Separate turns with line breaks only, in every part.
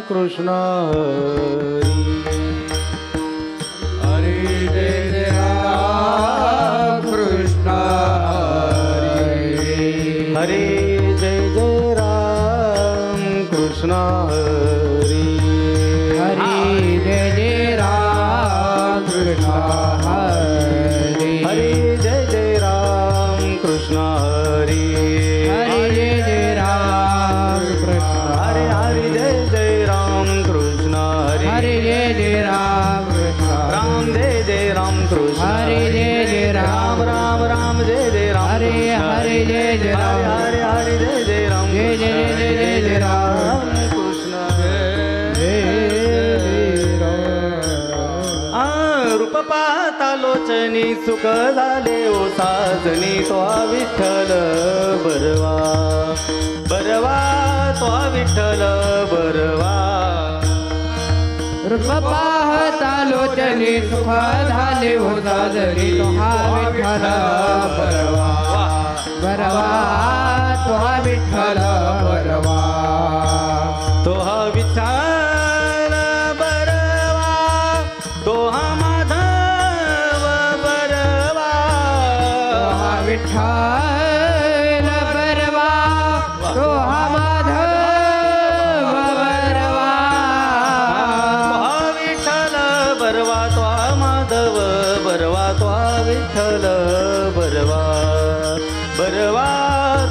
कृष्ण हरी
हरी जय जय राम कृष्ण हरी
हरे जय जय राम कृष्ण हरी
हरी जय जय राम कृष्ण हरी
हरे जय जय राम कृष्ण हरी
हरी जय जय राम कृष्ण
हरे हरे जय जय राम कृष्ण हरी
हरी जय जय राम कृष्ण
राम जय जय राम कृष्ण
हरी जय जय राम
राम राम जय जय राम
हरे हरे जय जय राम
हरे हरे जय जय राम
जय जय जय जय राम
कृष्ण रूप पाहता लोचनी सुख झाले ओ साजनी तो विठ्ठल बरवा बरवा तो विठ्ठल बरवा
रूप पाहता लोचनी सुख झाले हो साजनी तो हा विठ्ठल बरवा बरवा तो हा विठ्ठल बरवा
तो हा विठ्ठल बरवा तो हा माधव बरवा
तो हा विठ्ठल बरवा तो हा माधव बरवा
विठ्ठल बरवा तो माधव बरवा तो विठ्ठल बरवा बरवा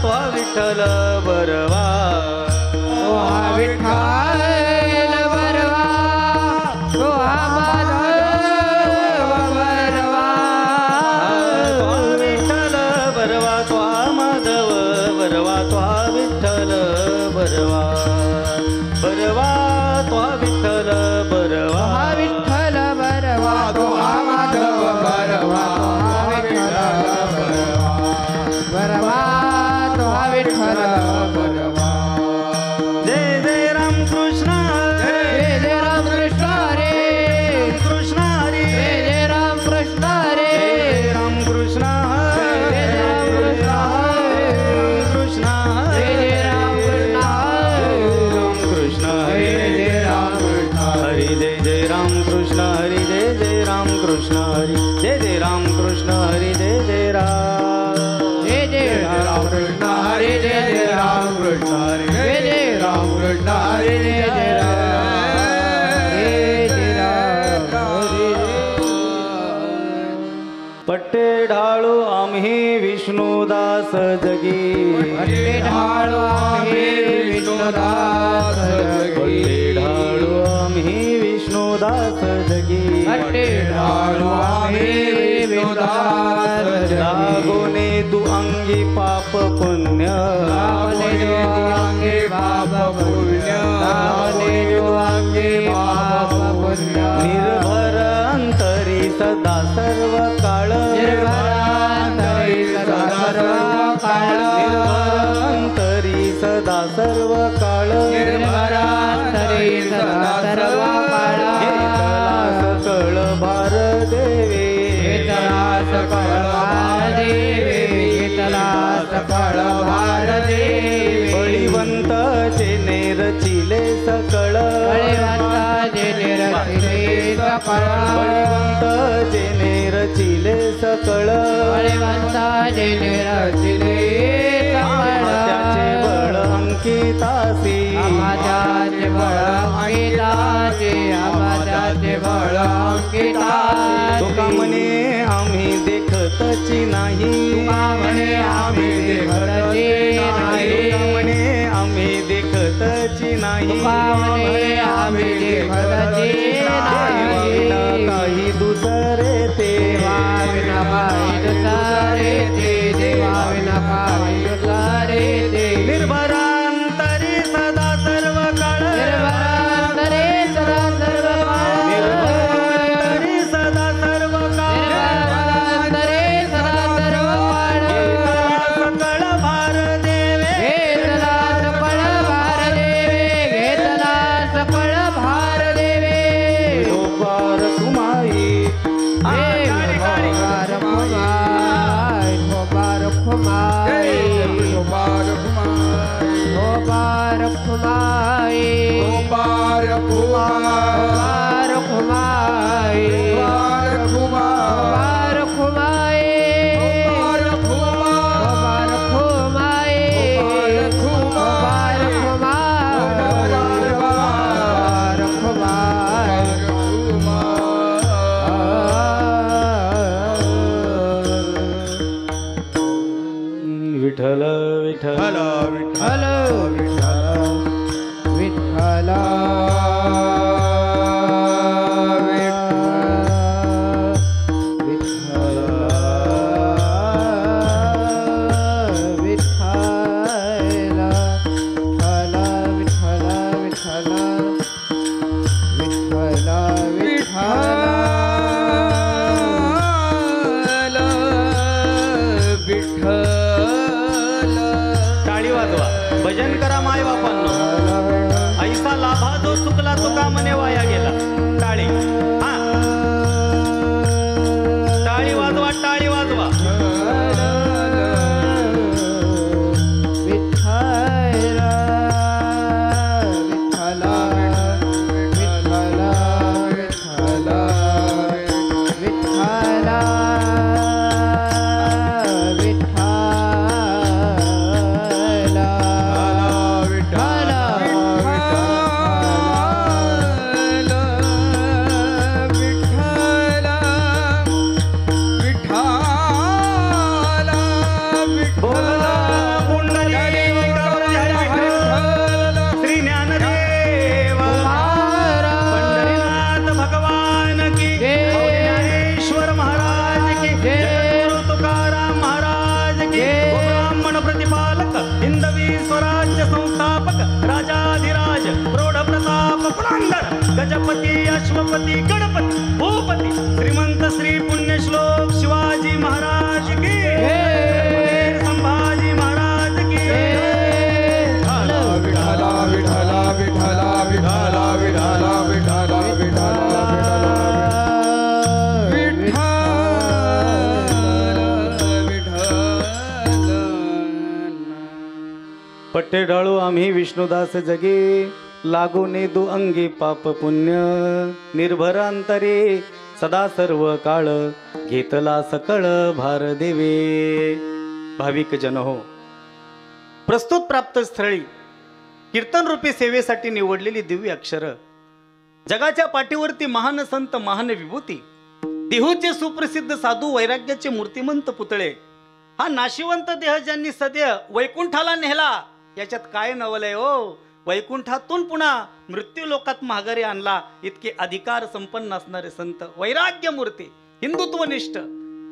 तो विठ्ठल बरवा
तो हा विठ्ठल बरवा तो हा माधव बरवा
तो विठ्ठल बरवा तो माधव बरवा तो विठ्ठल बरवा बरवा तो विठ्ठल बरवा
हा विठ्ठल बरवा तो हा माधव बरवा तो हा विठ्ठल बरवा बरवा तो हा विठ्ठल बरवा
जय जय राम कृष्ण
जय जय राम कृष्ण हरे
कृष्ण हरी
जय जय राम कृष्ण हरे
राम कृष्ण
जय जय राम कृष्ण हरे
कृष्ण
जय जय राम कृष्ण हरे
राम कृष्ण हरी जय जय राम कृष्ण हरी जय जय राम कृष्ण हरी जय जय राम
जय जय राम कृष्ण हरे जय जय राम कृष्ण हरे जय जय राम कृष्ण हरे जय जय
पट्टे ढाळू आम्ही विष्णुदास जगी
पट्टे ढाळू आम्ही विष्णुदास जगी
पट्टे ढाळू आम्ही विष्णुदास जगी
पट्टे ढाळू आम्ही विष्णुदास जगी
लागोने तू अंगी पाप पुण्य
लावले जो अंगे पाप पुण्य लावले जो अंगे पाप पुण्य
निर्भर अंतरी सदा सर्व काळ
निर्भरांतरी सदा सर्व काळ
अंतरी सदा सर्व काळ
निर्भरांतरी सदा सर्व काळ
सकळ भार देवे
घेतला सकळ भार देवे घेतला सकळ भार देवे
बळीवंत जेने रचिले सकळ
बळीवंत जेने रचिले सकळ
बळीवंत जेने रचिले सकळ
बळीवंत जेने रचिले सकळ
त्याचे बळ अंकितासी
आमाच्याचे बळ अंकिताचे आमाच्याचे बळ अंकिताचे
तुका म्हणे आम्ही देखतची नाही
तुका म्हणे आम्ही देखतची नाही
तुका म्हणे आम्ही देखतची नाही
तुका म्हणे आम्ही देखतची नाही
काही दुसरे ते
देवाविना काही दुसरे ते देवाविना काही दुसरे ते
निर्भरांतरी सदा सर्व काळ
निर्भरांतरे सदा सर्व काळ
निर्भरांतरी सदा सर्व काळ
निर्भरांतरे सदा सर्व काळ
सकळ भार देवे
घेतला सकळ भार देवे घेतला सकळ भार देवे
गोपार कुमाई
गोपार खुमाई गोपार खुमाई गोपार खुमाई गोपार
विठ्ठल विठ्ठल
विठ्ठल विठ्ठल
टाळी वाजवा, भजन करा माय बापांनो. ऐसा लाभा जो चुकला तुका मने वाया गेला. टाळी, हा टाळी वाजवा, टाळी वाजवा. गजपती अश्वपती गणपती भूपती श्रीमंत श्री पुण्यश्लोक शिवाजी महाराज की संभाजी महाराज की.
विठ्ठला विठ्ठला विठ्ठला विठ्ठला विठ्ठला विठ्ठला विठ्ठला
पट्टे ढाळू आम्ही विष्णुदास जगे, लागू नेदू अंगी पाप पुण्य, निर्भर अंतरे सदा सर्व काळ, घेतला सकळ भार देवे. भाविक जन हो, प्रस्तुत प्राप्त स्थळी कीर्तन रूपी सेवेसाठी निवडलेली दिव्य अक्षर, जगाच्या पाठीवरती महान संत महान विभूती, देहूचे सुप्रसिद्ध साधू वैराग्याचे मूर्तिमंत पुतळे, हा नाशिवंत देह ज्यांनी सध्या वैकुंठाला नेला, याच्यात काय नवलय हो. वैकुंठातून पुन्हा मृत्यू लोकात माघारी आणला, इतके अधिकार संपन्न असणारे संत, वैराग्य मूर्ती, हिंदुत्वनिष्ठ,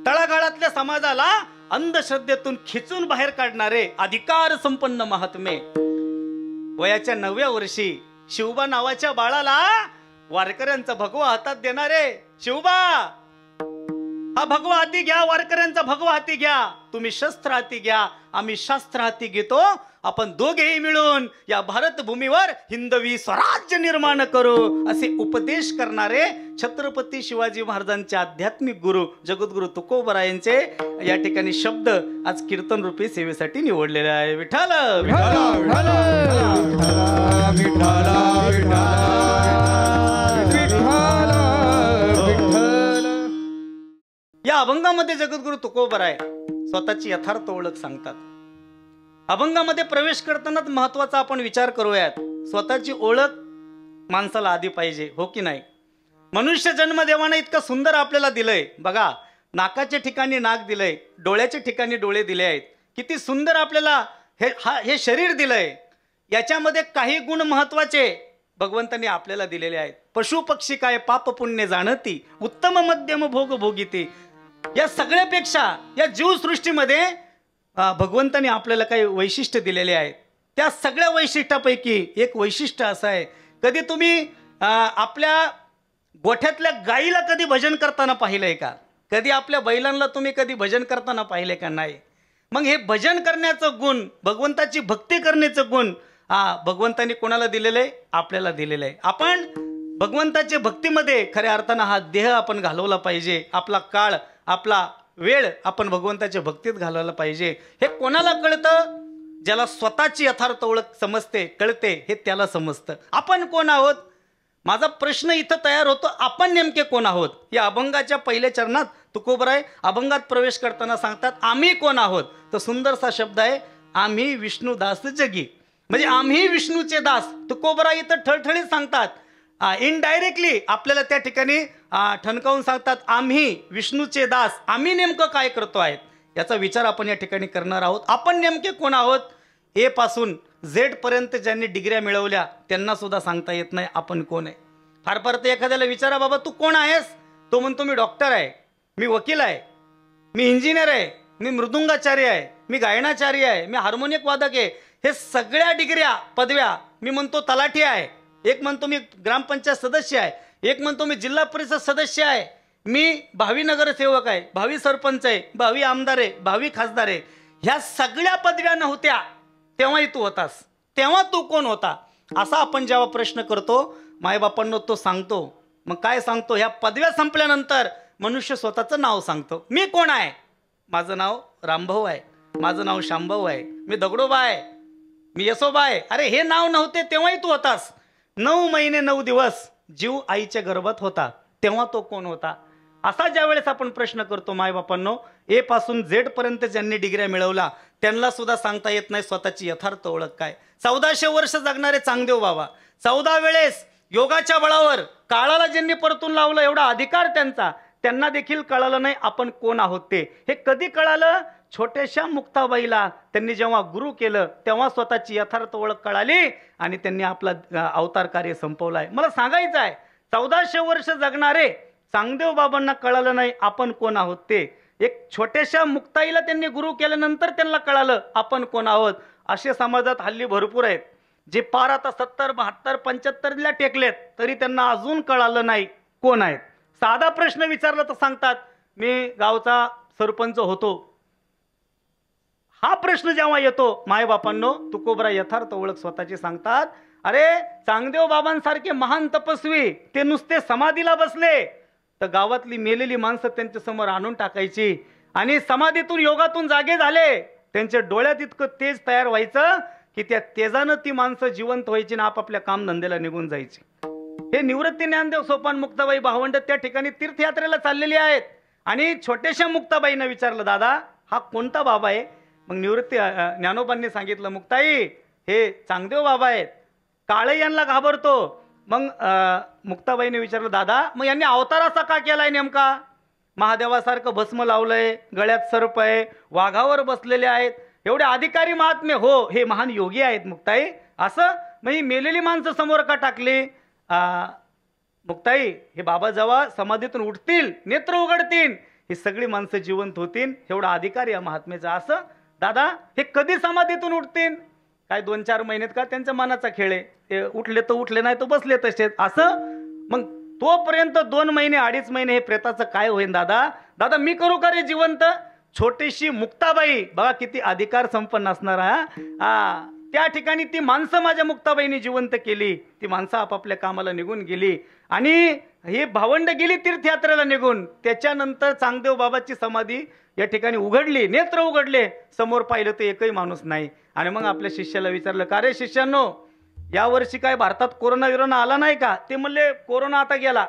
तळागाळातल्या समाजाला अंधश्रद्धेतून खिचून बाहेर काढणारे अधिकार संपन्न महात्मे. वयाच्या 9व्या वर्षी शिवबा नावाच्या बाळाला वारकऱ्यांचा भगवा हातात देणारे, शिवबा हा भगवा हाती घ्या, वारकऱ्यांचा भगवा हाती घ्या, तुम्ही शस्त्र हाती घ्या, आम्ही शास्त्र हाती घेतो, आपण दोघेही मिळून या भारत भूमीवर हिंदवी स्वराज्य निर्माण करू, असे उपदेश करणारे छत्रपती शिवाजी महाराजांचे आध्यात्मिक गुरु जगद्गुरु तुकोबरायांचे या ठिकाणी शब्द आज कीर्तन रूपी सेवेसाठी निवडलेले आहे. विठ्ठल या अभंगामध्ये जगद्गुरु तुकोबराय स्वतःची यथार्थ ओळख सांगतात. अभंगामध्ये प्रवेश करतानाच महत्वाचा आपण विचार करूयात, स्वतःची ओळख माणसाला आधी पाहिजे, हो की नाही. मनुष्य जन्म देवानं इतकं सुंदर आपल्याला दिलंय बघा, नाकाच्या ठिकाणी नाक दिलंय, डोळ्याच्या ठिकाणी डोळे दिले आहेत, किती सुंदर आपल्याला हे शरीर दिलंय. याच्यामध्ये काही गुण महत्वाचे भगवंतांनी आपल्याला दिलेले आहेत. पशु पक्षी काय पाप पुण्य जाणती, उत्तम मध्यम भोग भोगिते. या सगळ्यापेक्षा या जीवसृष्टीमध्ये भगवंतांनी आपल्याला काही वैशिष्ट्य दिलेले आहेत. त्या सगळ्या वैशिष्ट्यापैकी एक वैशिष्ट्य असं आहे, कधी तुम्ही आपल्या गोठ्यातल्या गाईला कधी भजन करताना पाहिलंय का? कधी आपल्या बैलांना तुम्ही कधी भजन करताना पाहिले का? नाही. मग हे भजन करण्याचं गुण, भगवंताची भक्ती करण्याचं गुण भगवंतांनी कोणाला दिलेलं आहे? आपल्याला दिलेलं आहे. आपण भगवंताच्या भक्तीमध्ये खऱ्या अर्थानं हा देह आपण घालवला पाहिजे, आपला काळ आपला वेळ आपण भगवंताच्या भक्तीत घालवला पाहिजे. हे कोणाला कळतं? ज्याला स्वतःची यथार्थ ओळख समजते, कळते, हे त्याला समजतं. आपण कोण आहोत? माझा प्रश्न इथं तयार होतो, आपण नेमके कोण आहोत? या अभंगाच्या पहिल्या चरणात तुकोबराय अभंगात प्रवेश करताना सांगतात आम्ही कोण आहोत. तर सुंदरसा शब्द आहे, आम्ही विष्णुदास जगी. म्हणजे आम्ही विष्णूचे दास. तुकोबराय इथं ठळठळीत सांगतात, इनडायरेक्टली आपल्याला त्या ठिकाणी ठणकावून सांगतात आम्ही विष्णूचे दास. आम्ही नेमकं काय करतो आहेत याचा विचार आपण या ठिकाणी करणार आहोत. आपण नेमके कोण आहोत? ए पासून झेड पर्यंत ज्यांनी डिग्र्या मिळवल्या त्यांना सुद्धा सांगता येत नाही आपण कोण आहे. फार फार तर एखाद्याला विचारा, बाबा तू कोण आहेस? तो म्हणतो मी डॉक्टर आहे, मी वकील आहे, मी इंजिनियर आहे, मी मृदुंगाचार्य आहे, मी गायनाचार्य आहे, मी हार्मोनियम वादक आहे. हे सगळ्या डिग्र्या पदव्या. मी म्हणतो तलाठी आहे, एक म्हणतो मी ग्रामपंचायत सदस्य आहे, एक म्हणतो मी जिल्हा परिषद सदस्य आहे, मी भावी नगरसेवक आहे, भावी सरपंच आहे, भावी आमदार आहे, भावी खासदार आहे. ह्या सगळ्या पदव्या नव्हत्या तेव्हाही तू होतास. तेव्हा तू कोण होता असा आपण जेव्हा प्रश्न करतो, मायबापांनो तो सांगतो. मग काय सांगतो? ह्या पदव्या संपल्यानंतर मनुष्य स्वतःचं नाव सांगतो. मी कोण आहे? माझं नाव रामभाऊ आहे, माझं नाव शांभाऊ आहे, मी दगडोबा आहे, मी यशोबा आहे. अरे हे नाव नव्हते तेव्हाही तू होतास. 9 महिने 9 दिवस जीव आईच्या गर्भात होता तेव्हा तो कोण होता? असा ज्यावेळेस आपण प्रश्न करतो, मायबापांनो ए पासून झेड पर्यंत ज्यांनी डिग्र्या मिळवला त्यांना सुद्धा सांगता येत नाही स्वतःची यथार्थ ओळख काय. 1400 वर्ष जगणारे चांगदेव बाबा, 14 वेळेस योगाच्या बळावर काळाला ज्यांनी परतून लावलं, एवढा अधिकार त्यांचा, त्यांना देखील कळालं नाही आपण कोण आहोत ते. हे कधी कळालं? छोट्याशा मुक्ताबाईला त्यांनी जेव्हा गुरु केलं तेव्हा स्वतःची यथार्थ ओळख कळाली आणि त्यांनी आपला अवतार कार्य संपवलाय. मला सांगायचं आहे, 1400 वर्ष जगणारे चांगदेव बाबांना कळालं नाही आपण कोण आहोत ते. एक छोट्याशा मुक्ताईला त्यांनी गुरु केल्यानंतर त्यांना कळालं आपण कोण आहोत. असे समाजात हल्ली भरपूर आहेत जे पार आता 70, 72, 75ला टेकलेत तरी त्यांना अजून कळालं नाही कोण आहेत. साधा प्रश्न विचारला तर सांगतात मी गावचा सरपंच होतो. हा प्रश्न जेव्हा येतो, मायबापांनो तुकोबरा यथार्थ ओळख स्वतःची सांगतात. अरे चांगदेव बाबांसारखे महान तपस्वी ते नुसते समाधीला बसले तर गावातली मेलेली माणसं त्यांच्या समोर आणून टाकायची आणि समाधीतून योगातून जागे झाले, त्यांच्या डोळ्यात इतकं तेज तयार व्हायचं की त्या तेजानं ती माणसं जिवंत व्हायची ना आपापल्या कामधंद्याला निघून जायची. हे निवृत्ती ज्ञानदेव सोपान मुक्ताबाई भावंड त्या ठिकाणी तीर्थयात्रेला चाललेली आहेत आणि छोट्याशा मुक्ताबाईंना विचारलं, दादा हा कोणता बाबा आहे? मग निवृत्ती ज्ञानोबांनी सांगितलं, मुक्ताई हे चांगदेव बाबा आहेत, काळे यांना घाबरतो. मग मुक्ताबाईने विचारलं, दादा मग यांनी अवतार असा का केलाय नेमका? महादेवासारखं भस्म लावलंय, गळ्यात सर्प आहे, वाघावर बसलेले आहेत, एवढे अधिकारी महात्मे, हो हे महान योगी आहेत मुक्ताई. असं मग ही मेलेली माणसं समोर का टाकली? मुक्ताई हे बाबा जेव्हा समाधीतून उठतील, नेत्र उघडतील, ही सगळी माणसं जिवंत होतील, एवढा अधिकार या महात्मेचा. असं दादा हे कधी समाधीतून उठतील? काय 2-4 महिन्यात का? त्यांच्या मनाचा खेळ आहे, ते उठले तर उठले, नाही तर बसले तसेच. असं मग तोपर्यंत 2 महिने 2.5 महिने हे प्रेताचं काय होईल दादा? दादा मी करू का रे जिवंत? छोटीशी मुक्ताबाई बघा किती अधिकार संपन्न असणार. त्या ठिकाणी ती माणसं माझ्या मुक्ताबाईंनी जिवंत केली. ती माणसं आपापल्या कामाला निघून गेली आणि ही भावंड गेली तीर्थयात्रेला निघून. त्याच्यानंतर चांगदेव बाबाची समाधी या ठिकाणी उघडली, नेत्र उघडले, समोर पाहिलं तर एकही माणूस नाही. आणि मग आपल्या शिष्याला विचारलं, का रे शिष्यांनो यावर्षी काय भारतात कोरोना आला नाही का? ते म्हणले कोरोना आता गेला,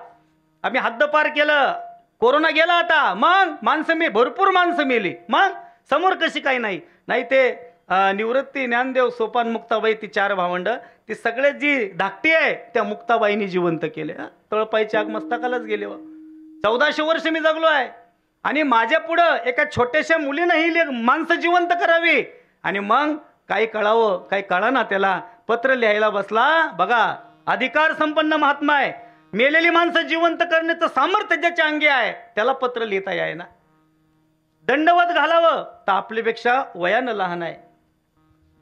आम्ही हद्दपार केलं, कोरोना गेला आता. मग माणसं भरपूर माणसं मेली, मग समोर कशी काही नाही? नाही ते निवृत्ती ज्ञानदेव सोपान मुक्ताबाई ती 4 भावंड, ती सगळे जी धाकटी आहे त्या मुक्ताबाईंनी जिवंत केले. तळपायची आग मस्तकालाच गेले. 1400 वर्ष मी जगलो आहे आणि माझ्या पुढं एका छोट्याशा मुलीनं ही माणसं जिवंत करावी. आणि मग काही कळावं काही कळाना त्याला पत्र लिहायला बसला. बघा अधिकार संपन्न महात्मा आहे, मेलेली माणसं जिवंत करण्याचं सामर्थ्य ज्याच्या अंगी आहे त्याला पत्र लिहिता येईना. दंडवत घालावं तर आपल्यापेक्षा वयानं लहान आहे,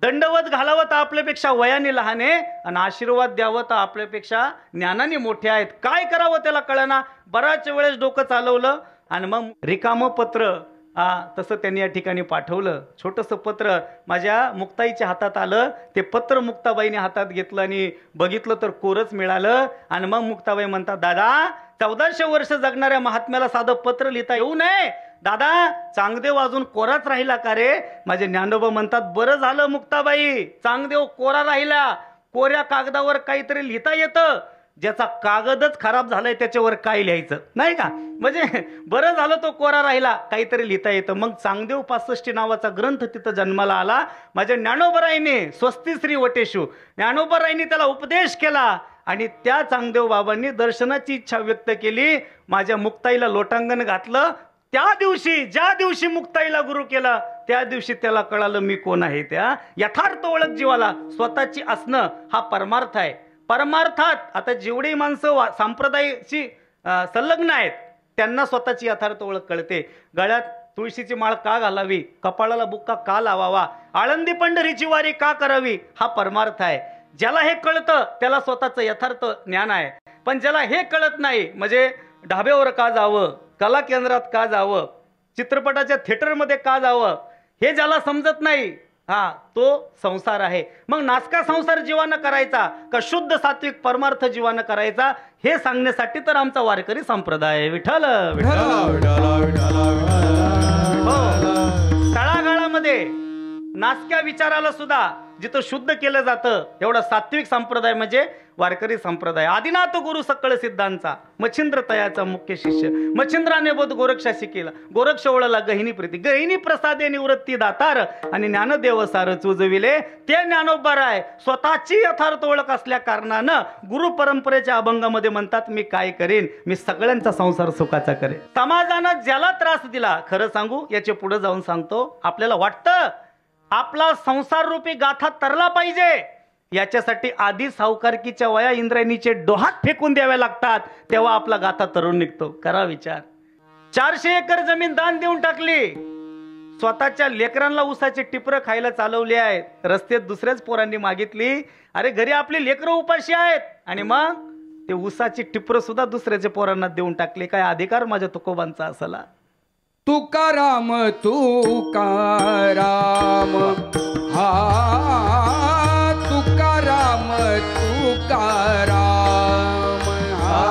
दंडवत घालावं तर आपल्यापेक्षा वयाने लहान आहे आणि आशीर्वाद द्यावं तर आपल्यापेक्षा ज्ञानाने मोठे आहेत. काय करावं त्याला कळना. बराच वेळेस डोकं चालवलं आणि मग रिकामं पत्र तसं त्यांनी या ठिकाणी पाठवलं. छोटंसं पत्र माझ्या मुक्ताईच्या हातात आलं. ते पत्र मुक्ताबाईने हातात घेतलं आणि बघितलं तर कोरच मिळालं. आणि मग मुक्ताबाई म्हणतात, दादा 1400 वर्ष जगणाऱ्या महात्म्याला साधं पत्र लिहिता येऊ नये? दादा चांगदेव अजून कोराच राहिला का रे? माझे ज्ञानोबा म्हणतात, बरं झालं मुक्ताबाई चांगदेव कोरा राहिला, कोऱ्या कागदावर काहीतरी लिहिता येतं. ज्याचा कागदच खराब झालाय त्याच्यावर काय लिहायचं नाही का. म्हणजे बरं झालं तो कोरा राहिला, काहीतरी लिहिता येतं. मग चांगदेव 65 नावाचा ग्रंथ तिथं जन्माला आला. माझ्या ज्ञानोबराईने स्वस्ती श्री वटेशू ज्ञानोबराईने त्याला उपदेश केला आणि त्या चांगदेव बाबांनी दर्शनाची इच्छा व्यक्त केली. माझ्या मुक्ताईला लोटांगण घातलं. त्या दिवशी ज्या दिवशी मुक्ताईला गुरु केला त्या दिवशी त्याला कळालं मी कोण आहे. त्या यथार्थ ओळख जीवाला स्वतःची असणं हा परमार्थ आहे. परमार्थात आता जेवढी माणसं संप्रदायाची संलग्न आहेत त्यांना स्वतःची यथार्थ ओळख कळते. गळ्यात तुळशीची माळ का घालावी, कपाळाला बुक्का का लावावा, आळंदी पंढरीची वारी का करावी, हा परमार्थ आहे. ज्याला हे कळतं त्याला स्वतःचं यथार्थ ज्ञान आहे. पण ज्याला हे कळत नाही, म्हणजे ढाब्यावर का जावं, कला केंद्रात का जावं, चित्रपटाच्या थिएटरमध्ये का जावं, हे ज्याला समजत नाही, हा तो संसार आहे. मग नासका संसार जीवानं करायचा का शुद्ध सात्विक परमार्थ जीवानं करायचा, हे सांगण्यासाठी तर आमचा वारकरी संप्रदाय आहे. विठ्ठल तळागाळामध्ये नासक्या विचाराला सुद्धा जिथं शुद्ध केलं जातं एवढा सात्विक संप्रदाय म्हणजे वारकरी संप्रदाय. आदिनाथ गुरु सकळ सिद्धांचा मच्छिंद्र तयाचा मुख्य शिष्य. मच्छिंद्राने बोध गोरक्षाशी केला, गोरक्ष ओळला गहिनी प्रीती, गहिनी प्रसादे निवृत्ती दातार आणि ज्ञानदेव सार चुजविले. ते ज्ञानोबराय स्वतःची यथार्थ ओळख असल्या कारणानं गुरु परंपरेच्या अभंगामध्ये म्हणतात मी काय करेन, मी सगळ्यांचा संसार सुखाचा करेन. समाजानं ज्याला त्रास दिला, खरं सांगू याचे पुढे जाऊन सांगतो, आपल्याला वाटतं आपला संसार रूपी गाथा तरला पाहिजे, याच्यासाठी आधी सावकारकीच्या वया इंद्रायणीचे डोहात फेकून द्याव्या लागतात, तेव्हा आपला गाथा तरुण निघतो. करा विचार. 400 एकर जमीन दान देऊन टाकली, स्वतःच्या लेकरांना उसाचे टिपर खायला चालवले आहेत, रस्त्यात दुसऱ्याच पोरांनी मागितली, अरे घरी आपली लेकरं उपाशी आहेत, आणि मग ते उसाची टिपर सुद्धा दुसऱ्याच्या पोरांना देऊन टाकले. काय अधिकार माझ्या तुकोबांचा असला.
तुकाराम तुकाराम हा तुकाराम तुकाराम हा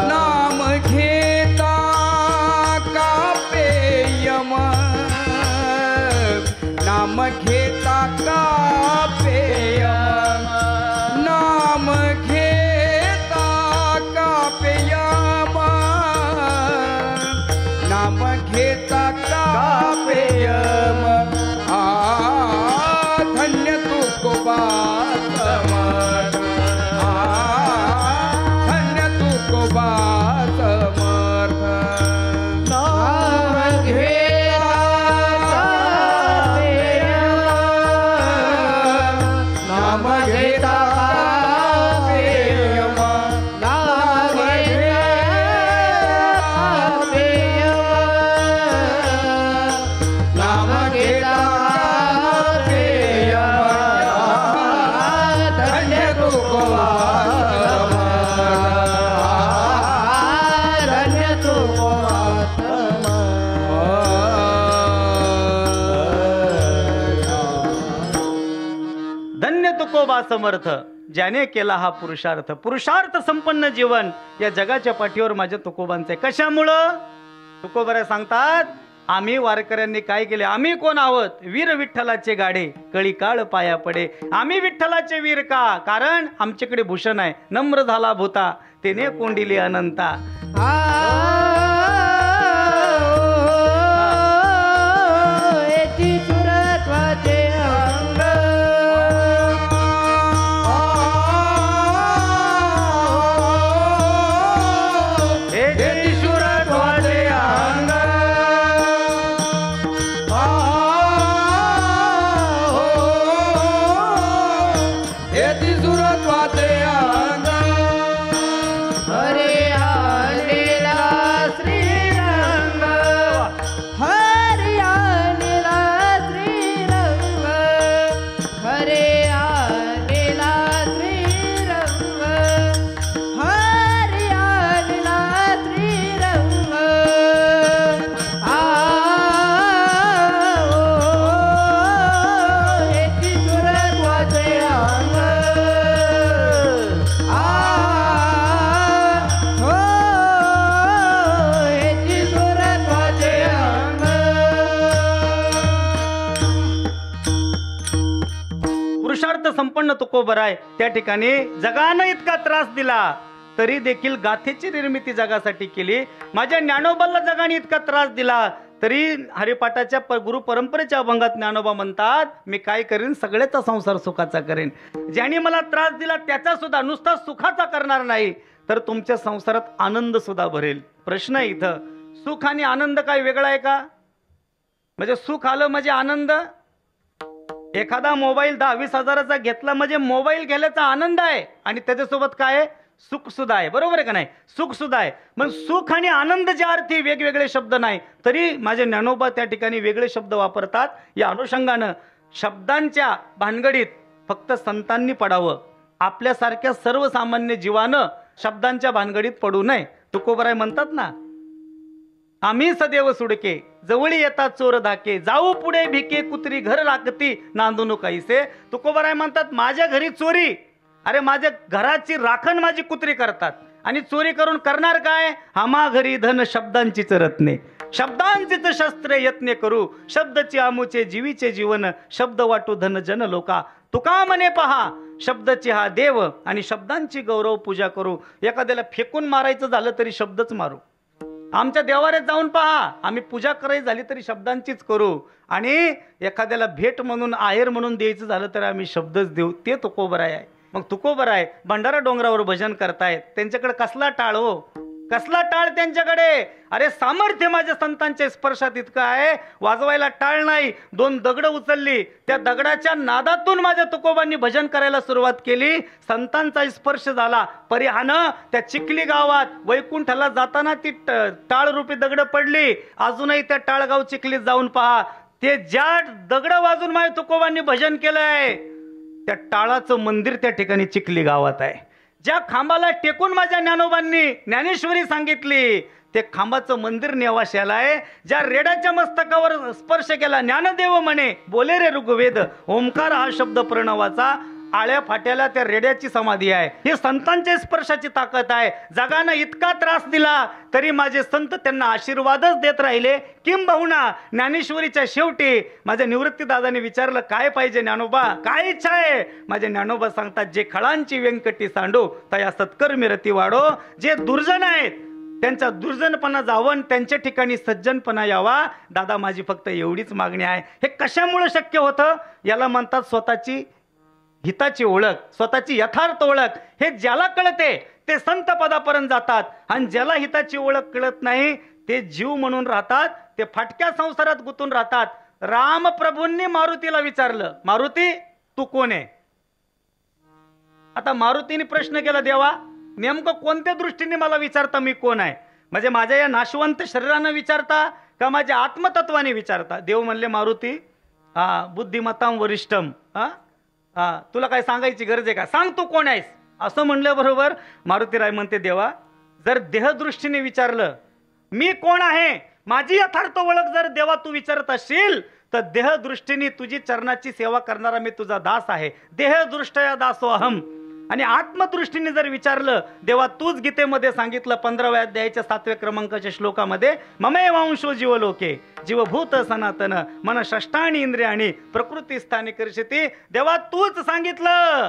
नाम घेता कापेयम, नाम घेता कापेयम, नाम घेता कापेयम, नाम घेता कापेयम. धन्य तुकोबा समर्थ, धन्य तुकोबा समर्थ. नाम घेता नाम घेता कापेयम, नाम घेता कापेयम, नाम घेता कापेयम. धन्य तुकोबा समर्थ, धन्य तुकोबा
धन्य तुकोबा समर्थ, ज्याने केला हा पुरुषार्थ. पुरुषार्थ संपन्न जीवन या जगाच्या पाठीवर माझ्या तुकोबांचे. कशामुळं? तुकोबरा सांगतात, आम्ही वारकऱ्यांनी काय केले, आम्ही कोण आहोत, वीर विठ्ठलाचे गाडे कळी काळ पाया पडे. आम्ही विठ्ठलाचे वीर का, कारण आमच्याकडे भूषण आहे, नम्र झाला भूता तेने कोंडिले अनंता.
हरे आलेला
मित्रांनो तुकोबराय त्या ठिकाणी जगानं इतका त्रास दिला तरी देखील गाथेची निर्मिती जगासाठी केली. माझ्या ज्ञानोबाला जगाने इतका त्रास दिला तरी हरिपाठाच्या गुरु परंपरेच्या अभंगात ज्ञानोबा म्हणतात, मी काय करेन, सगळ्याचा संसार सुखाचा करेन. ज्याने मला त्रास दिला त्याचा सुद्धा नुसता सुखाचा करणार नाही तर तुमच्या संसारात आनंद सुद्धा भरेल. प्रश्न आहे इथं, सुख आणि आनंद काय वेगळा आहे का? म्हणजे सुख आलं म्हणजे आनंद. एखादा मोबाईल 10-20 हजाराचा घेतला म्हणजे मोबाईल घ्यायचा आनंद आहे आणि त्याच्यासोबत काय आहे, सुख सुद्धा आहे. बरोबर आहे का नाही? सुख सुद्धा आहे. मग सुख आणि आनंद ज्या अर्थी वेगवेगळे शब्द नाही तरी माझे ज्ञानोबा त्या ठिकाणी वेगळे शब्द वापरतात. या अनुषंगानं शब्दांच्या भानगडीत फक्त संतांनी पडावं, आपल्यासारख्या सर्वसामान्य जीवानं शब्दांच्या भानगडीत पडू नये. तुकोबराय म्हणतात ना, आम्ही सदैव सुडके जवळी येतात चोर धाके, जाऊ पुढे भिके कुत्री घर राखती नांदून काहीसे. तुकोबराय म्हणतात, माझ्या घरी चोरी, अरे माझ्या घराची राखण माझी कुत्री करतात आणि चोरी करून करणार काय? आम्हा घरी धन शब्दांचीच रत्ने, शब्दांचीच शस्त्रे यत्ने करू, शब्दची आमुचे जीवीचे जीवन, शब्द वाटू धन जन लोका. तुका म्हणे पहा शब्दची हा देव आणि शब्दांची गौरव पूजा करू. एखाद्याला फेकून मारायचं झालं तरी शब्दच मारू. आमच्या देवाऱ्यात जाऊन पहा, आम्ही पूजा करायची झाली तरी शब्दांचीच करू आणि एखाद्याला भेट म्हणून आहेर म्हणून द्यायचं झालं तर आम्ही शब्दच देऊ. ते तुकोबराय आहे. मग तुकोबराय भंडारा डोंगरावर भजन करतायत, त्यांच्याकडे कसला टाळ हो, कसला टाळ त्यांच्याकडे. अरे सामर्थ्य माझ्या संतांच्या स्पर्शात इतकं आहे, वाजवायला टाळ नाही. 2 दगड उचलली, त्या दगडाच्या नादातून माझ्या तुकोबांनी भजन करायला सुरुवात केली. संतांचा स्पर्श झाला. परिहानं त्या चिखली गावात वैकुंठाला जाताना ती टाळ रूपी दगड पडली. अजूनही त्या टाळगाव चिखलीत जाऊन पहा, ते ज्या दगड वाजून माझ्या तुकोबांनी भजन केलंय त्या टाळाचं मंदिर त्या ठिकाणी चिखली गावात आहे. ज्या खांबाला टेकून माझ्या ज्ञानोबांनी ज्ञानेश्वरी सांगितली ते खांबाचं मंदिर नेवाशाला आहे. ज्या रेड्याच्या मस्तकावर स्पर्श केला ज्ञानदेव म्हणे बोले रे ऋग्वेद, ओंकार हा शब्द प्रणवाचा, आळ्या फाट्याला त्या रेड्याची समाधी आहे. ही संतांच्या स्पर्शाची ताकद आहे. जगानं इतका त्रास दिला तरी माझे संत त्यांना आशीर्वादच देत राहिले. किंबहुना ज्ञानेश्वरीच्या शेवटी माझ्या निवृत्ती दादाने विचारलं, काय पाहिजे ज्ञानोबा, काय इच्छा आहे? माझे ज्ञानोबा सांगतात, जे खळांची व्यंकटी सांडो तया सत्कर्मी रती वाढो. जे दुर्जन आहेत त्यांचा दुर्जनपणा जावं, त्यांच्या ठिकाणी सज्जनपणा यावा. दादा माझी फक्त एवढीच मागणी आहे. हे कशामुळे शक्य होतं? याला म्हणतात स्वतःची हिताची ओळख, स्वतःची यथार्थ ओळख. हे ज्याला कळते ते संत पदापर्यंत जातात आणि ज्याला हिताची ओळख कळत नाही ते जीव म्हणून राहतात, ते फाटक्या संसारात गुंतून राहतात. रामप्रभूंनी मारुतीला विचारलं, मारुती तू कोण आहे? आता मारुतीने प्रश्न केला, देवा नेमकं कोणत्या दृष्टीने मला विचारता मी कोण आहे? म्हणजे माझ्या या नाशवंत शरीरानं विचारता का माझ्या आत्मतत्वाने विचारता? देव म्हणले, मारुती बुद्धिमत्तां वरिष्ठम, तुला काय सांगायची गरज आहे का? सांग तू कोण आहेस? असं म्हणल्याबरोबर मारुतीराय म्हणते, देवा जर देहदृष्टीने विचारलं मी कोण आहे, माझी यथार्थ ओळख जर देवा तू विचारत असशील तर देहदृष्टीने तुझी चरणाची सेवा करणारा मी तुझा दास आहे. देहदृष्टया दासो अहम. आणि आत्मदृष्टीने जर विचारलं, देवा तूच गीतेमध्ये सांगितलं 15व्या अध्यायाच्या 7व्या क्रमांकाच्या श्लोकामध्ये, ममे वांशो जीवलोके जीवभूत सनातन मन षष्ठाणी इंद्रियाणी प्रकृती स्थानी करशती. देवा तूच सांगितलं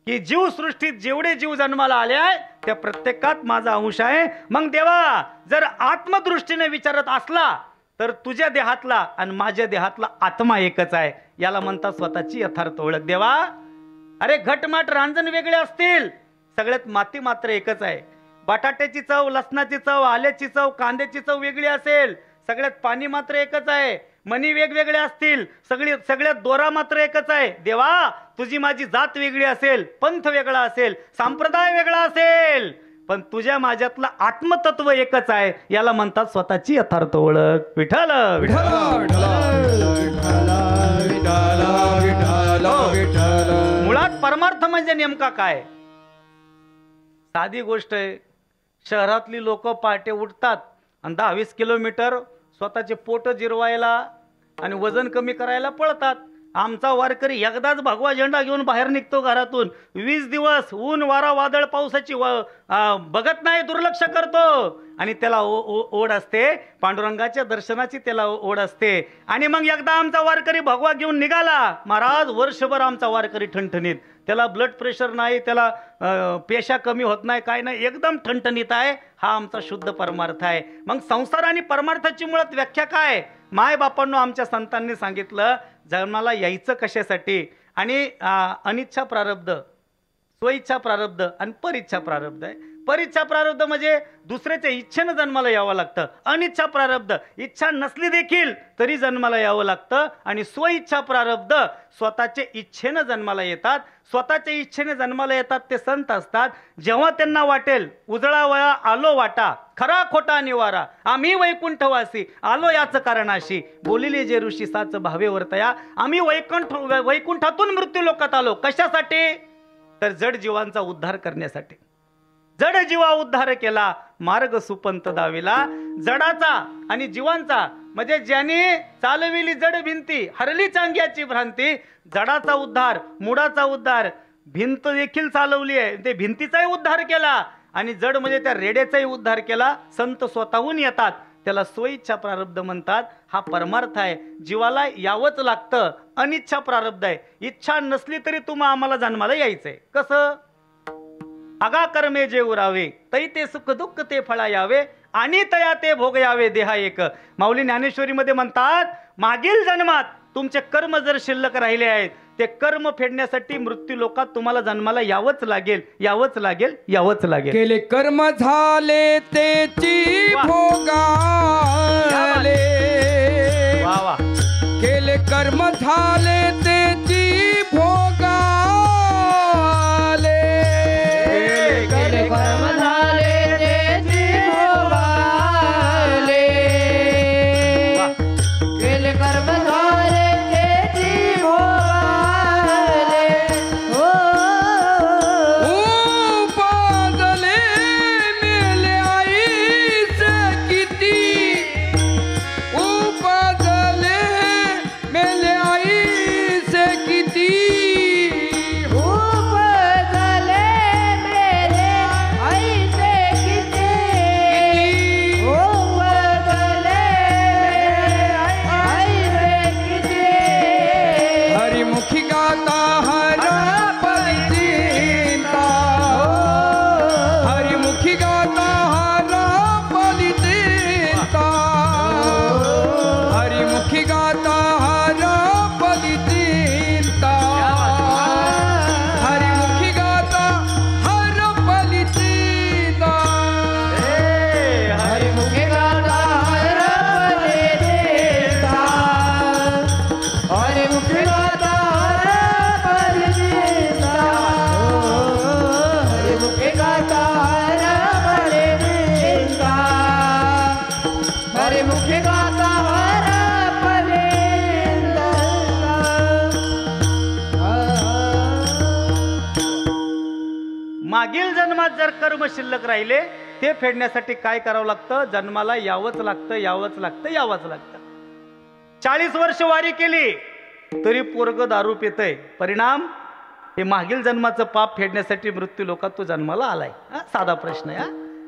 की जीवसृष्टीत जेवढे जीव जन्माला आले आहे त्या प्रत्येकात माझा अंश आहे. मग देवा जर आत्मदृष्टीने विचारत असला तर तुझ्या देहातला आणि माझ्या देहातला आत्मा एकच आहे. याला म्हणतात स्वतःची यथार्थ ओळख. देवा अरे घटमाट रांजण वेगळे असतील, सगळ्यात माती मात्र एकच आहे. बटाट्याची चव, लसणाची चव, आल्याची चव, कांद्याची चव वेगळी असेल, सगळ्यात पाणी मात्र एकच आहे. मणी वेगवेगळे असतील, सगळ्यात दोरा मात्र एकच आहे. देवा तुझी माझी जात वेगळी असेल, पंथ वेगळा असेल, संप्रदाय वेगळा असेल, पण तुझ्या माझ्यातलं आत्मतत्व एकच आहे. याला म्हणतात स्वतःची यथार्थ ओळख. विठ्ठल मुळात परमार्थ म्हणजे नेमका काय? साधी गोष्ट आहे. शहरातली लोक पहाटे उठतात आणि 10-20 किलोमीटर स्वतःचे पोट जिरवायला आणि वजन कमी करायला पळतात. आमचा वारकरी एकदाच भगवा झेंडा घेऊन बाहेर निघतो घरातून, 20 दिवस ऊन वारा वादळ पावसाची बघत नाही, दुर्लक्ष करतो. आणि त्याला ओढ असते पांडुरंगाच्या दर्शनाची, त्याला ओढ असते. आणि मग एकदा आमचा वारकरी भगवा घेऊन निघाला, महाराज वर्षभर आमचा वारकरी ठणठणीत. त्याला ब्लड प्रेशर नाही, त्याला पेशा कमी होत नाही, काय नाही, एकदम ठणठणीत आहे. हा आमचा शुद्ध परमार्थ आहे. मग संसार आणि परमार्थाची मुळात व्याख्या काय? माय बापांनो, आमच्या संतांनी सांगितलं जन्माला यायचं कशासाठी, आणि अनिच्छा प्रारब्ध, स्वइच्छा प्रारब्ध आणि परीच्छा प्रारब्ध आहे. परीच्छा प्रारब्ध म्हणजे दुसऱ्याच्या इच्छेनं जन्माला यावं लागतं. अनिच्छा प्रारब्ध इच्छा नसली देखील तरी जन्माला यावं लागतं. आणि स्वइच्छा प्रारब्ध स्वतःच्या इच्छेनं जन्माला येतात. स्वतःच्या इच्छेने जन्माला येतात ते संत असतात. जेव्हा त्यांना वाटेल उजळा वया आलो वाटा, खरा खोटा निवारा, आम्ही वैकुंठवासी आलो याच कारणाशी, बोलिले जे ऋषी साच भावे वर्तया, आम्ही वैकुंठातून मृत्यू लोकात आलो. कशासाठी? तर जड जीवांचा उद्धार करण्यासाठी. जड जीवा उद्धार केला मार्ग सुपंत दाविला. जडाचा आणि जीवांचा म्हणजे ज्याने चालविली जड भिंती, हरली चांग्याची भ्रांती. जडाचा उद्धार, मुडाचा उद्धार, भिंत देखील चालवली आहे, ते भिंतीचाही उद्धार केला. आणि जड म्हणजे त्या रेड्याचाही उद्धार केला. संत स्वतःहून येतात, त्याला स्वइच्छा प्रारब्ध म्हणतात. हा परमार्थ आहे. जीवाला यावंच लागतं. अनिच्छा प्रारब्ध आहे. इच्छा नसली तरी तुम्हा आम्हाला जन्माला यायचंय. कसं? अगा कर्मे जे उरावे, तै ते सुख दुःख ते फळा यावे, आणि तया ते भोग यावे देहा एक. माऊली ज्ञानेश्वरीमध्ये म्हणतात, मागील जन्मात तुमचे कर्म जर शिल्लक राहिले आहेत, ते कर्म फेडण्यासाठी मृत्यू लोकात तुम्हाला जन्माला यावंच लागेल, यावंच लागेल, यावंच लागेल.
केले कर्म झाले तेची भोगाले,
वा वा.
केले कर्म झाले तेची भोगाले, केले कर्म झाले तेची भोगाले, केले कर्म झाले तेची भोगाले. उपाजले मेले आईस किती, उपाजले मेले आईस किती, उपजले मेले आईस किती, उपजले आईस किती. हरिमुखी गाता हर परिचिता, हरिमुखी गाता हर परिचिता, हरिमुखी गाता हर परिचिता, हरिमुखी गाता हर परिचिता, हरिमुखी गाता हर परिचिता, हरिमुखी गाता हर परिचिता, हरिमुखी गाता हर परिचिता, हरिमुखी गाता हर
मागील जन्मात जर कर्म शिल्लक राहिले ते फेडण्यासाठी काय करावं लागतं? जन्माला यावंच लागतं, यावंच लागतं, यावंच लागतं. 40 वर्ष वारी केली तरी पोरग दारू पितय. परिणाम? हे मागील जन्माचं पाप फेडण्यासाठी मृत्यू लोकात तो जन्माला आलाय. साधा प्रश्न आहे.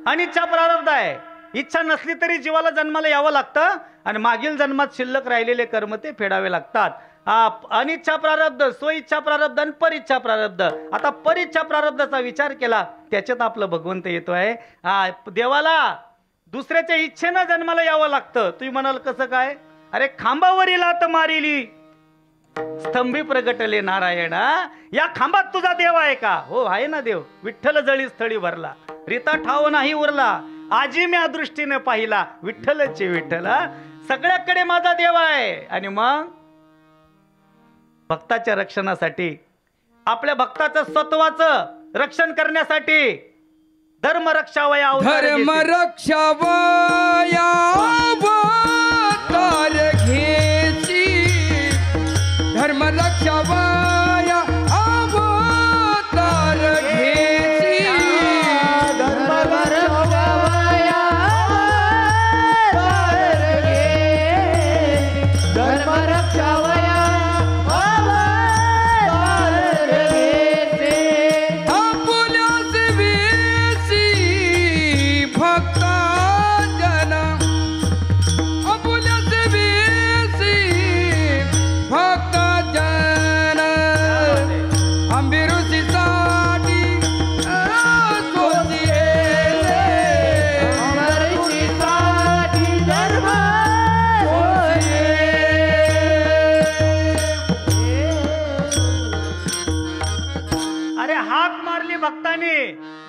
आणि इच्छा प्रारब्ध आहे. इच्छा नसली तरी जीवाला जन्माला यावं लागतं आणि मागील जन्मात शिल्लक राहिलेले कर्म ते फेडावे लागतात. अनिच्छा प्रारब्ध, स्वइच्छा प्रारब्ध आणि परीच्छा प्रारब्ध. आता परीच्छा प्रारब्धाचा विचार केला त्याच्यात आपलं भगवंत येतोय. देवाला दुसऱ्याच्या इच्छेनं जन्माला यावं लागतं. तुम्ही म्हणाल कसं काय? अरे खांबावरील लात मारिली स्तंभी प्रगटले नारायणा, या खांबात तुझा देव आहे का? हो आहे ना देव. विठ्ठल जळी स्थळी भरला, रीता ठाव नाही उरला, आजी मी दृष्टीने पाहिला, विठ्ठलचे विठ्ठल. सगळ्याकडे माझा देव आहे. आणि मग भक्ताच्या रक्षणासाठी, आपल्या भक्ताचं सत्वाचं रक्षण करण्यासाठी धर्म रक्षावया
धर्म रक्षावया अवतार घेसी, धर्म रक्षावया अवतार घेसी, धर्म रक्षावया अवतार घेसी, धर्म रक्षावया अवतार घेसी. आपुल्यास वेसी भक्ता जना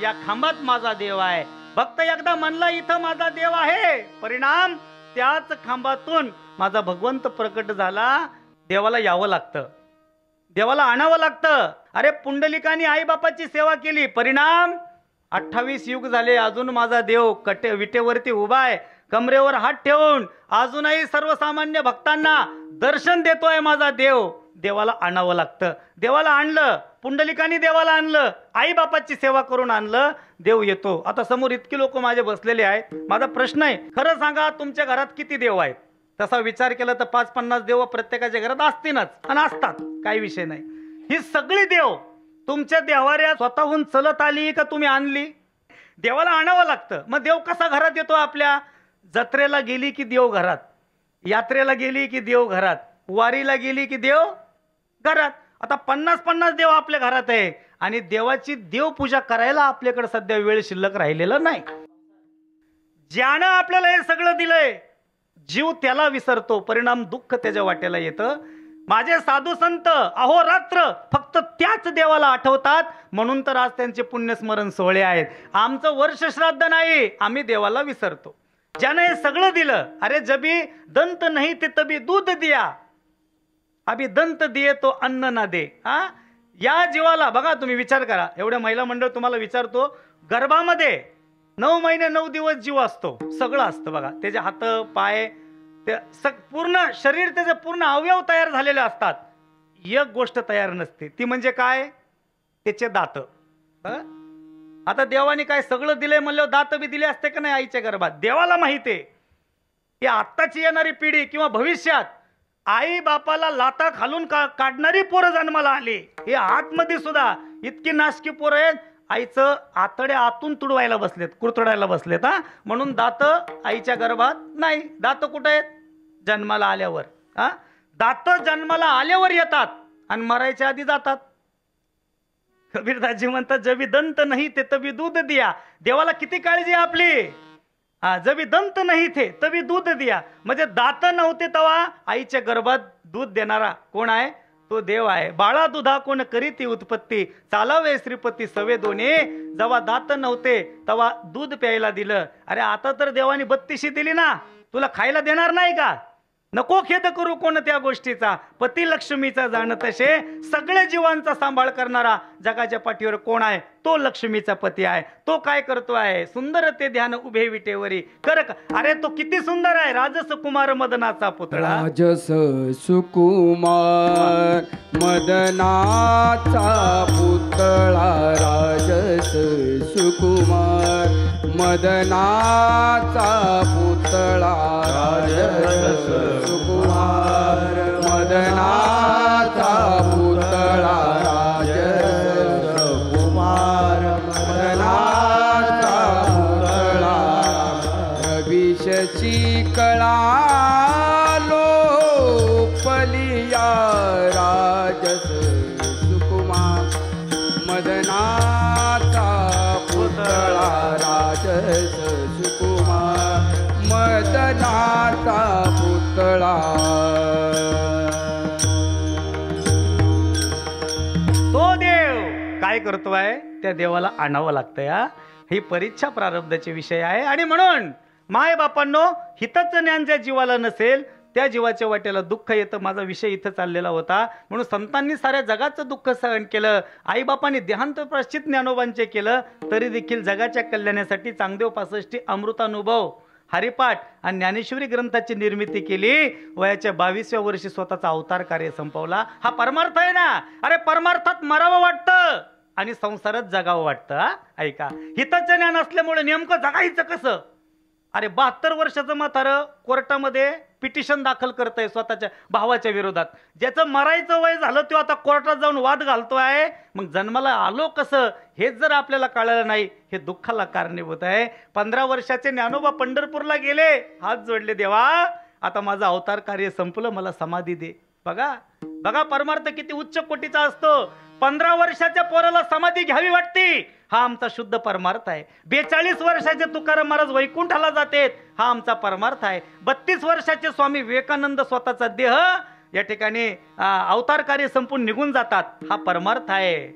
या खांबात माझा देव आहे. भक्त एकदा म्हणला इथं माझा देव आहे, परिणाम त्याच खांबातून माझा भगवंत प्रकट झाला. देवाला यावं लागतं, देवाला आणावं लागतं. अरे पुंडलिकाने आई बापाची सेवा केली, परिणाम 28 युग झाले अजून माझा देव विटेवरती उभा आहे, कमरेवर हात ठेवून अजूनही सर्वसामान्य भक्तांना दर्शन देतोय माझा देव. देवाला आणावं लागतं. देवाला आणलं, पुंडलिकाने देवाला आणलं, आई बापाची सेवा करून आणलं, देव येतो. आता समोर इतकी लोक माझे बसलेले आहेत. माझा प्रश्न आहे, खरं सांगा तुमच्या घरात किती देव आहेत? तसा विचार केला तर 5-50 देव प्रत्येकाच्या घरात असतीलच आणि असतात, काही विषय नाही. ही सगळी देव तुमच्या देवाऱ्या स्वतःहून चलत आली का तुम्ही आणली? देवाला आणावं लागतं. मग देव कसा घरात येतो आपल्या? जत्रेला गेली की देव घरात, यात्रेला गेली की देव घरात, वारीला गेली की देव घरात. आता 50-50 देव आपल्या घरात आहे आणि देवाची देवपूजा करायला आपल्याकडे सध्या वेळ शिल्लक राहिलेला नाही. ज्यानं आपल्याला हे सगळं दिलंय, जीव त्याला विसरतो, परिणाम दुःख त्याच्या वाट्याला येतं. माझे साधू संत अहोरात्र फक्त त्याच देवाला आठवतात, म्हणून तर आज त्यांचे पुण्यस्मरण सोहळे आहेत. आमचं वर्ष श्राद्ध नाही, आम्ही देवाला विसरतो. ज्यानं हे सगळं दिलं, अरे जबी दंत नाही ते तबी दूध दिया, अभि दंत दिये तो अन्न ना दे. या जीवाला बघा, तुम्ही विचार करा. एवढ्या महिला मंडळ तुम्हाला विचारतो, गर्भामध्ये 9 महिने 9 दिवस जीव असतो, सगळं असतं बघा. त्याचे हात पाय ते पूर्ण शरीर, त्याचे पूर्ण अवयव तयार झालेले असतात. एक गोष्ट तयार नसते, ती म्हणजे काय? त्याचे दात. आता देवाने काय सगळं दिलंय म्हणल्यावर दात बी दिले असते का नाही आईच्या गर्भात? देवाला माहिती आहे की आत्ताची येणारी पिढी किंवा भविष्यात आई बापाला लाता खालून काढणारी पोरं जन्माला आली. हे आतमध्ये सुद्धा इतकी नाशकी पोरं आहेत, आईचं आतड्या आतून तुडवायला बसलेत, कुरतडायला बसलेत. म्हणून दात आईच्या गर्भात नाही. दात कुठे आहेत? जन्माला आल्यावर. दात जन्माला आल्यावर येतात आणि मरायच्या आधी जातात. कबीरदासजी म्हणतात, जबी दंत नाही ते तबी दूध दिया. देवाला किती काळजी आपली. जबी दंत नाही थे तबी दूध दिया, म्हणजे दात नव्हते तेव्हा आईच्या गर्भात दूध देणारा कोण आहे? तो देव आहे. बाळा दुधा कोण करीती उत्पत्ती, चालावे श्रीपती सवे दोने. जेव्हा दात नव्हते तेव्हा दूध प्यायला दिलं. अरे आता तर देवानी 32 दिली ना, तुला खायला देणार नाही का? नको खेद करू कोण त्या गोष्टीचा, पती लक्ष्मीचा जाण तसे. सगळे जीवांचा सांभाळ करणारा जगाच्या पाठीवर कोण आहे? तो लक्ष्मीचा पती आहे. तो काय करतो आहे? सुंदर ते ध्यान उभे विटेवरी कर. अरे तो किती सुंदर आहे, राजस कुमार मदनाचा पुतळा.
राजस सुकुमार मदनाचा पुतळा, राजस सुकुमार मदनाचा पुतळा, राजस सुकुमार मदनाचा पुतळा, राजस कुमार मदनाचा पुतळा. रविशची कळा लोपलिया, राजस सुकुमार मदनाचा पुतळा, राजस सुकुमार मदनाचा पुतळा.
तो देव काय करतोय? त्या देवाला आणावं लागतंय. ही परीक्षा प्रारब्धाचे विषय आहे. आणि म्हणून माय बापांनो, हितच ज्ञान ज्या जीवाला नसेल त्या जीवाच्या वाट्याला दुःख येतं. माझा विषय इथं चाललेला होता. म्हणून संतांनी साऱ्या जगाचं दुःख सहन केलं, आईबापांनी देहांत प्राश्चित ज्ञानोबांचे केलं, तरी देखील जगाच्या कल्याणासाठी चांगदेव 65 अमृतानुभव, हरिपाठ आणि ज्ञानेश्वरी ग्रंथाची निर्मिती केली. वयाच्या 22व्या वर्षी स्वतःचा अवतार कार्य संपवला. हा परमार्थ आहे ना. अरे परमार्थात मरावं वाटतं आणि संसारात जगावं वाटतं. ऐका, हिताचं ज्ञान असल्यामुळे नेमकं जगायचं कसं? अरे 72 वर्षाचं म्हातारं कोर्टामध्ये पिटिशन दाखल करतंय स्वतःच्या भावाच्या विरोधात. ज्याचं मरायचं वय झालं तो आता कोर्टात जाऊन वाद घालतोय. मग जन्माला आलो कसं हेच जर आपल्याला कळलं नाही, हे दुःखाला कारणीभूत आहे. 15 वर्षाचे ज्ञानोबा पंढरपूरला गेले, हात जोडले, देवा आता माझं अवतार कार्य संपलं, मला समाधी दे. बघा बघा परमार्थ किती उच्च कोटीचा असतो. 15 वर्षाच्या पोराला समाधी घ्यावी वाटते, हा आमचा शुद्ध परमार्थ आहे. 42 वर्षाचे तुकाराम महाराज वैकुंठाला जातात, हा आमचा परमार्थ आहे. 32 वर्षाचे स्वामी विवेकानंद स्वतःचा देह या ठिकाणी अवतार कार्य संपून निघून जातात, हा परमार्थ आहे.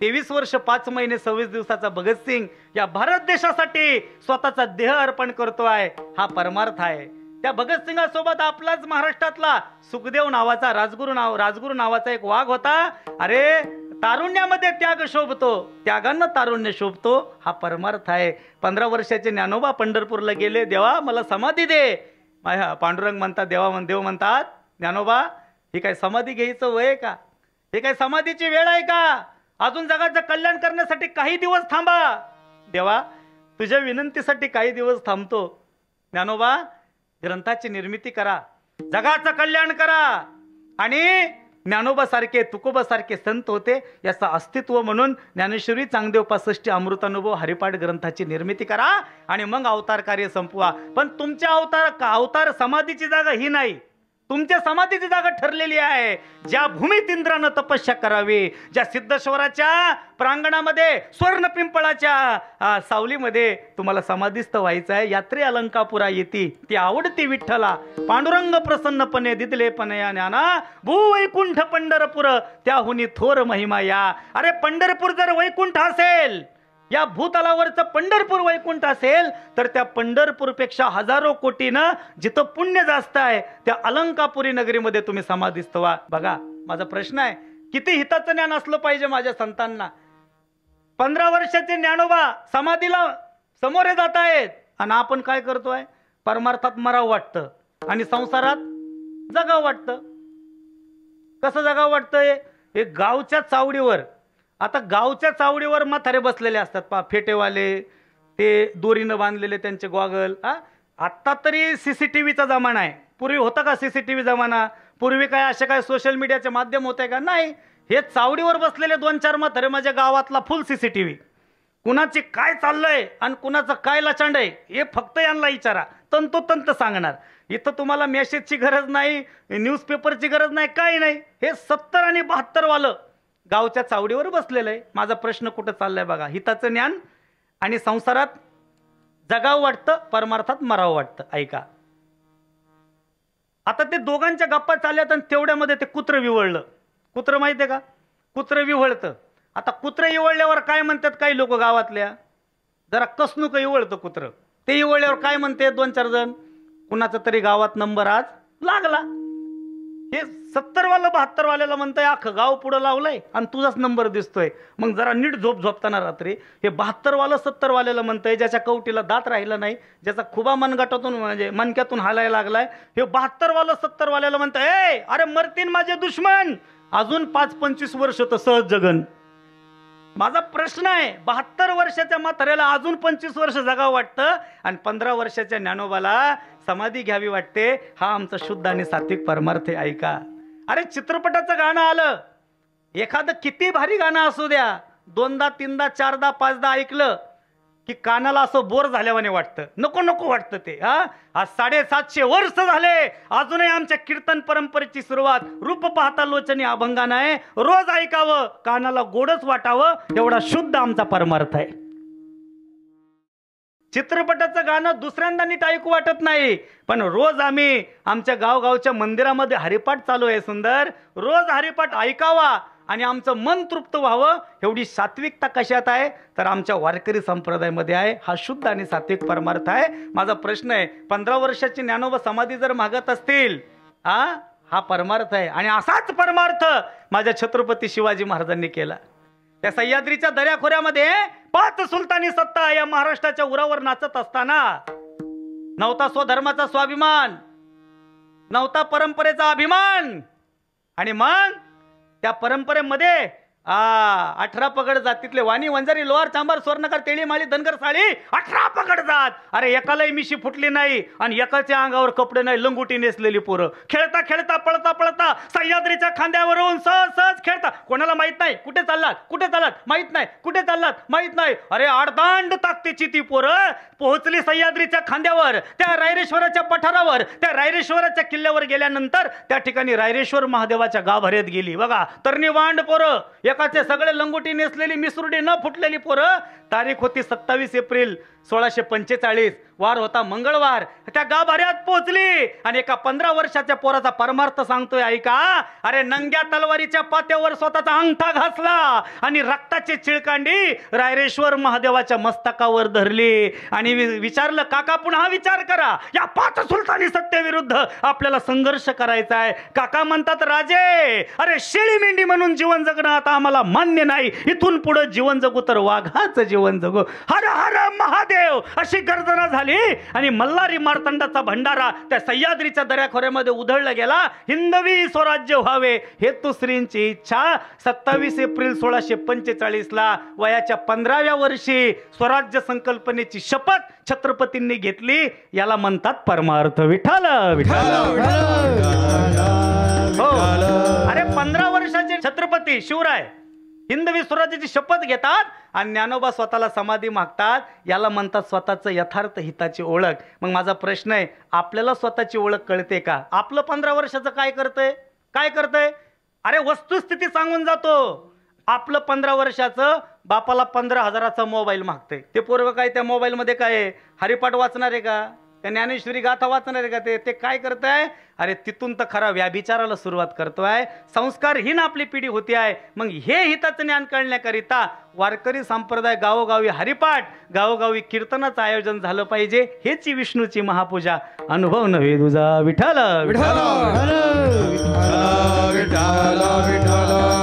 23 वर्ष 5 महिने 26 दिवसाचा भगतसिंग या भारत देशासाठी स्वतःचा देह अर्पण करतोय, हा परमार्थ आहे. त्या भगतसिंगासोबत आपलाच महाराष्ट्रातला सुखदेव नावाचा राजगुरू नावाचा एक वाघ होता. अरे तारुण्यामध्ये त्याग शोभतो, त्यागानं तारुण्य शोभतो, हा परमार्थ आहे. 15 वर्षाचे ज्ञानोबा पंढरपूरला गेले, देवा मला समाधी दे. पांडुरंग म्हणतात, देव म्हणतात, ज्ञानोबा ही काय समाधी घ्यायचं वय का? ही काय समाधीची वेळ आहे का? अजून जगाचं कल्याण करण्यासाठी काही दिवस थांबा. देवा तुझ्या विनंतीसाठी काही दिवस थांबतो. ज्ञानोबा ग्रंथाची निर्मिती करा, जगाचं कल्याण करा. आणि ज्ञानोबा सारखे तुकोबा सारखे संत होते, याचं अस्तित्व म्हणून ज्ञानेश्वरी चांगदेव 65 अमृतानुभव हरिपाठ ग्रंथाची निर्मिती करा आणि मग अवतार कार्य संपवा. पण तुमच्या अवतार समाधीची जागा ही नाही, तुमच्या समाधीची जागा ठरलेली आहे. ज्या भूमीत इंद्रानं तपस्या करावी, ज्या सिद्धेश्वराच्या प्रांगणामध्ये स्वर्ण पिंपळाच्या सावलीमध्ये तुम्हाला समाधीस्थ व्हायचं आहे. यात्रे अलंकापुरा येती ती आवडती विठ्ठला, पांडुरंग प्रसन्नपणे दिदले पनया ज्ञाना भूवैकुंठ पंढरपूर त्याहुनी थोर महिमा या. अरे पंढरपूर जर वैकुंठ असेल, या भूतलावरचं पंढरपूर वैकुंठ असेल, तर त्या पंढरपूरपेक्षा हजारो कोटीनं जिथं पुण्य जास्त आहे त्या अलंकापुरी नगरीमध्ये तुम्ही समाधीस्थ व्हा. बघा माझा प्रश्न आहे, किती हिताचं ज्ञान असलं पाहिजे माझ्या संतांना. 15 वर्षाचे ज्ञानोबा समाधीला समोरे जात आहेत आणि आपण काय करतोय? परमार्थात मरावं वाटतं आणि संसारात जगावं वाटतं. कसं जगावं वाटतंय? हे गावच्या चावडीवर, आता गावच्या चावडीवर म्हातारे बसलेले असतात पा, फेटेवाले, ते दोरीनं बांधलेले त्यांचे गॉगल. आत्ता तरी CCTVचा जमाना आहे. पूर्वी होता का CCTV जमाना? पूर्वी काय असे काय सोशल मीडियाचे माध्यम होते का? नाही. हे चावडीवर बसलेले 2-4 म्हातारे माझ्या गावातला फुल CCTV. कुणाचे काय चाललंय आणि कुणाचं काय लचांड आहे हे फक्त यांना विचारा, तंतोतंत सांगणार. इथं तुम्हाला मेसेजची गरज नाही, न्यूजपेपरची गरज नाही, काही नाही. हे 70 आणि 72 वालं गावच्या चावडीवर बसलेलं आहे. माझा प्रश्न कुठं चाललाय बघा, हिताचं ज्ञान आणि संसारात जगावं वाटतं, परमार्थात मरावं वाटतं. ऐका, आता ते दोघांच्या गप्पा चालल्यात आणि तेवढ्यामध्ये ते कुत्रं विवळलं. कुत्रं माहिती आहे का? कुत्रं विवळतं. आता कुत्रं इवळल्यावर काय म्हणतात काही लोक गावातल्या, जरा कसनुक इवळतं कुत्रं. ते इवळल्यावर काय म्हणते 2-4 जण, कुणाचा तरी गावात नंबर आज लागला. हे 70 वाला 72 वाल्याला म्हणतंय अख्खं गाव पुढं लावलंय आणि तुझाच नंबर दिसतोय. मग जरा नीट झोपताना रात्री हे 72 वाला 70 वाल्याला म्हणतंय, ज्याच्या कवटीला दात राहिला नाही, ज्याचा खुबा मनगटातून म्हणजे मनक्यातून हालायला लागलाय, हे 72 वाला 70 वाल्याला म्हणतंय, ए अरे मरतीन माझे दुश्मन, अजून 5-25 वर्ष तर सहज जगन. माझा प्रश्न आहे, 72 वर्षाच्या म्हाताऱ्याला अजून 25 वर्ष जगावं वाटतं आणि 15 वर्षाच्या ज्ञानोबाला समाधी घ्यावी वाटते. हा आमचा शुद्ध आणि सात्विक परमार्थ आहे. ऐका, अरे चित्रपटाचं गाणं आलं, एखादं किती भारी गाणं असू द्या, 2दा 3दा 4दा 5दा ऐकलं की कानाला असं बोर झाल्यावाने वाटतं, नको नको वाटतं ते. आज 750 वर्ष झाले, अजूनही आमच्या कीर्तन परंपरेची सुरुवात रूप पाहता लोचनी अभंगानं आहे. रोज ऐकावं, कानाला गोडच वाटावं, एवढा शुद्ध आमचा परमार्थ आहे. चित्रपटाचं गाणं दुसऱ्यांदा नीट ऐकू वाटत नाही, पण रोज आम्ही आमच्या गावगावच्या मंदिरामध्ये हरिपाठ चालू आहे सुंदर, रोज हरिपाठ ऐकावा आणि आमचं मन तृप्त व्हावं. एवढी सात्विकता कशात आहे? तर आमच्या वारकरी संप्रदायामध्ये आहे. हा शुद्ध आणि सात्विक परमार्थ आहे. माझा प्रश्न आहे, 15 वर्षाची ज्ञानोबा समाधी जर मागत असतील, हा परमार्थ आहे. आणि असाच परमार्थ माझ्या छत्रपती शिवाजी महाराजांनी केला. त्या सह्याद्रीच्या दऱ्याखोऱ्यामध्ये 5 सुलतानी सत्ता या महाराष्ट्राच्या उरावर नाचत असताना नव्हता स्वधर्माचा स्वाभिमान, नव्हता परंपरेचा अभिमान. आणि मग त्या परंपरेमध्ये 18 पगड जातीतले वाणी वंजारी लोहार चांबार स्वर्णकार तेळी माळी धनगर साळी 18 पगड जात. अरे एकालाही मिशी फुटली नाही आणि एकाच्या अंगावर कपडे नाही, लंगोटी नेसलेली पोरं खेळता खेळता पळता पळता सह्याद्रीच्या खांद्यावरून सहज सहज खेळता. कोणाला माहित नाही कुठे चाललात माहित नाही, कुठे चाललात माहित नाही. अरे आडदांड ताकदीची ती पोरं पोहोचली सह्याद्रीच्या खांद्यावर, त्या रायरेश्वराच्या पठारावर. त्या रायरेश्वराच्या किल्ल्यावर गेल्यानंतर त्या ठिकाणी रायरेश्वर महादेवाच्या गाभाऱ्यात गेली. बघा, तरणी वांड पोरं, एकाचे सगळे लंगोटी नेसलेली, मिसुरडी न फुटलेली पोरं. तारीख होती 27 एप्रिल 1645 वार होता मंगळवार. त्या गाभाऱ्यात पोहोचली आणि एका 15 वर्षाच्या पोराचा परमार्थ सांगतोय ऐका. अरे नंग्या तलवारीच्या पात्यावर स्वतःचा अंगठा घासला आणि रक्ताची चिळकांडी रायरेश्वर महादेवाच्या मस्तकावर धरली आणि विचारलं काका पुन्हा विचार करा, या 5 सुलतानी सत्तेविरुद्ध आपल्याला संघर्ष करायचा आहे. काका म्हणतात राजे, अरे शेळी मेंढी म्हणून जीवन जगणं आता आम्हाला मान्य नाही. इथून पुढे जीवन जगू तर वाघाचं जीवन जगू. हर हर महादेव अशी गर्जना झाली आणि मल्हारी मार्तंडाचा भंडारा त्या सह्याद्रीच्या दऱ्याखोऱ्यामध्ये उधळला गेला. हिंदवी स्वराज्य व्हावे हेतू श्रींची इच्छा. 27 एप्रिल 1645 ला वयाच्या 15व्या वर्षी स्वराज्य संकल्पनेची शपथ छत्रपतींनी घेतली. याला म्हणतात परमार्थ. विठ्ठल विठ्ठल. हो, अरे 15 वर्षाचे छत्रपती शिवराय हिंदवी स्वराज्याची शपथ घेतात आणि ज्ञानोबा स्वतःला समाधी मागतात. याला म्हणतात स्वतःचं यथार्थ हिताची ओळख. मग माझा प्रश्न आहे, आपल्याला स्वतःची ओळख कळते का? आपलं 15 वर्षाचं काय करतंय? अरे वस्तुस्थिती सांगून जातो. आपलं 15 वर्षाचं बापाला 15,000चा मोबाईल मागते. ते पोरगं काय त्या मोबाईलमध्ये काय हरिपाठ वाचणार आहे का? त्या ज्ञानेश्वरी गाथा वाचणार आहे का? ते काय करताय? अरे तिथून तर खरा व्याभिचाराला सुरुवात करतोय. संस्कारहीन आपली पिढी होती आहे. मग हे हिताचं ज्ञान कळण्याकरिता वारकरी संप्रदाय गावोगावी हरिपाठ, गावोगावी कीर्तनाचं आयोजन झालं पाहिजे. हेची विष्णूची महापूजा. अनुभव नव्हे तुझा विठ्ठल विठ्ठल विठ्ठल विठ्ठल विठ्ठल.